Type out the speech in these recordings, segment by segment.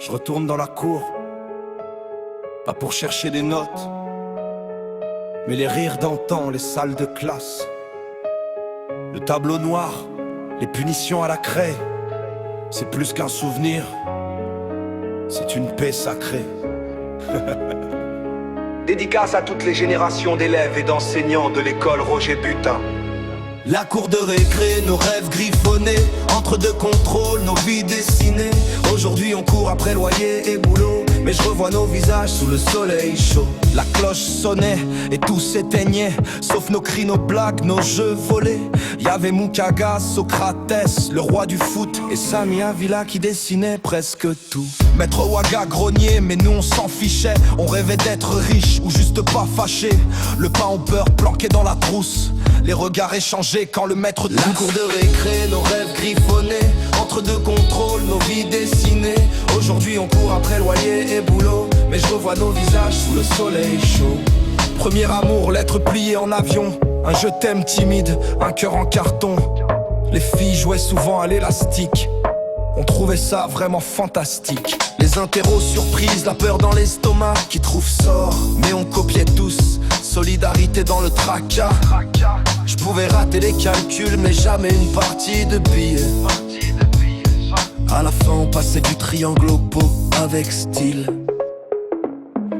Je retourne dans la cour, pas pour chercher des notes, mais les rires d'antan, les salles de classe, le tableau noir, les punitions à la craie. C'est plus qu'un souvenir, c'est une paix sacrée. Dédicace à toutes les générations d'élèves et d'enseignants de l'école Roger Butin. La cour de récré, nos rêves griffonnés, entre deux contrôles, nos vies dessinées. Aujourd'hui on court après loyer et boulot, mais je revois nos visages sous le soleil chaud. La cloche sonnait et tout s'éteignait, sauf nos cris, nos blagues, nos jeux volés. Y'avait Mukaga, Socrates, le roi du foot, et Sami Avila qui dessinait presque tout. Maître Ouaga grognier, mais nous on s'en fichait. On rêvait d'être riche ou juste pas fâché. Le pain au beurre planqué dans la trousse, les regards échangés quand le maître de la cour de récré, nos rêves griffonnés, entre deux contrôles, nos vies dessinées. Aujourd'hui on court après loyer et boulot, mais je revois nos visages sous le soleil chaud. Premier amour, lettre pliée en avion, un je t'aime timide, un cœur en carton. Les filles jouaient souvent à l'élastique, on trouvait ça vraiment fantastique. Les interros surprises, la peur dans l'estomac, qui trouve sort, mais on copiait tous. Solidarité dans le tracas. Je pouvais rater les calculs, mais jamais une partie de billets. À la fin on passait du triangle au pot avec style.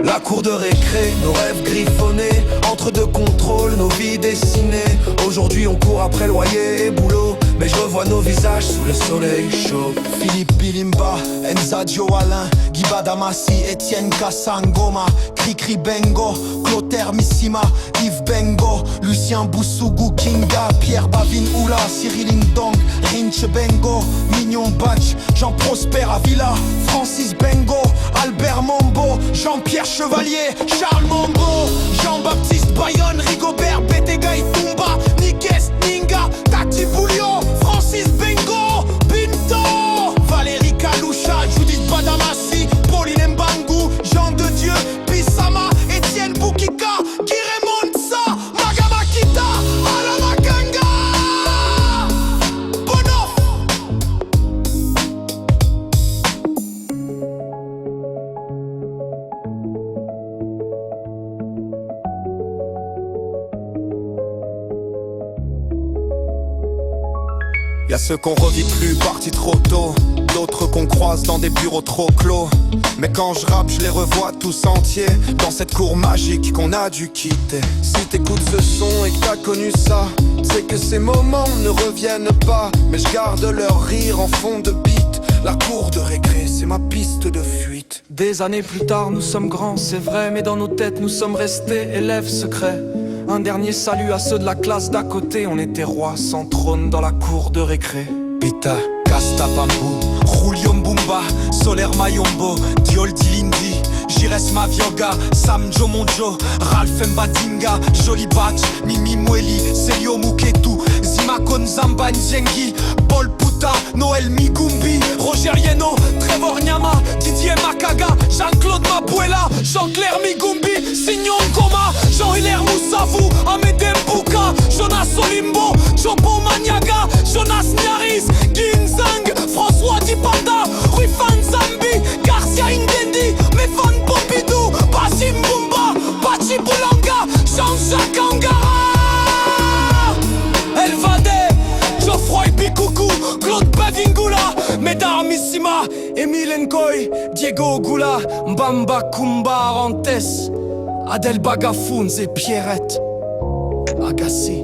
La cour de récré, nos rêves griffonnés, entre deux contrôles, nos vies dessinées. Aujourd'hui on court après loyer et boulot, mais je revois nos visages sous le soleil chaud. Philippe Bilimba, Enza Alain, Guy Badamassi, Etienne Kassangoma, Cricri Bengo, Clotaire Missima, Yves Bengo, Lucien Boussougou Kinga, Pierre Bavin Oula, Cyril Ndong, Rinche Bengo, Mignon Batch, Jean-Prosper Avila, Francis Bengo, Albert Mombo, Jean-Pierre Chevalier, Charles Mombo, Jean-Baptiste Bayonne, Rigobert, Betega Itumba, Nikes Ninga, Tati Boulio, Francis Bengo, Pinto, Valérie Kaloucha, Judith Badamassi, Pauline Mbangou, Jean de Dieu, Bissama, Étienne Boukika, Guy-Raymond Tsa, Magama Kita, Alamakanga, Bonof. Y'a ceux qu'on revit plus, partis trop tôt, d'autres qu'on croise dans des bureaux trop clos. Mais quand je rappe, je les revois tous entiers dans cette cour magique qu'on a dû quitter. Si t'écoutes ce son et que t'as connu ça, c'est que ces moments ne reviennent pas, mais je garde leur rire en fond de beat. La cour de récré, c'est ma piste de fuite. Des années plus tard, nous sommes grands, c'est vrai, mais dans nos têtes, nous sommes restés élèves secrets. Un dernier salut à ceux de la classe d'à côté, on était rois sans trône dans la cour de récré. Pita, Casta Bambou, Julio Mbumba, Solaire Mayombo, Diol Dilindi, Jires Mavioga, Sam Jomonjo, Ralph Mbadinga, Joli Batch, Mimi Mweli, Selio Muketu, Zimakon Zamba Nzengi, Paul Puta, Noël Migumbi, Roger Yeno, Trevor Nyama, Didier Makaga, Jean-Claude Mabuela, Jean-Claire Migumbi, Signon Koma, Jean-Hilaire Moussavou, Ahmed Mbouka, Jonas Olimbo, Chopo Maniaga, Jonas Niaris, Ginzang, François Dipanda, Ruifan Zambi, Garcia Indendi, Mefan Pompidou, Basim Bumba, Bachi Boulanga, Jean-Jacques Angara, Elvade, Geoffroy Bikoukou, Claude Bavingula, Médard Missima, Émile Nkoy, Diego Goula, Mbamba Kumba Arantes, Adel Bagafounz et Pierrette Agassi.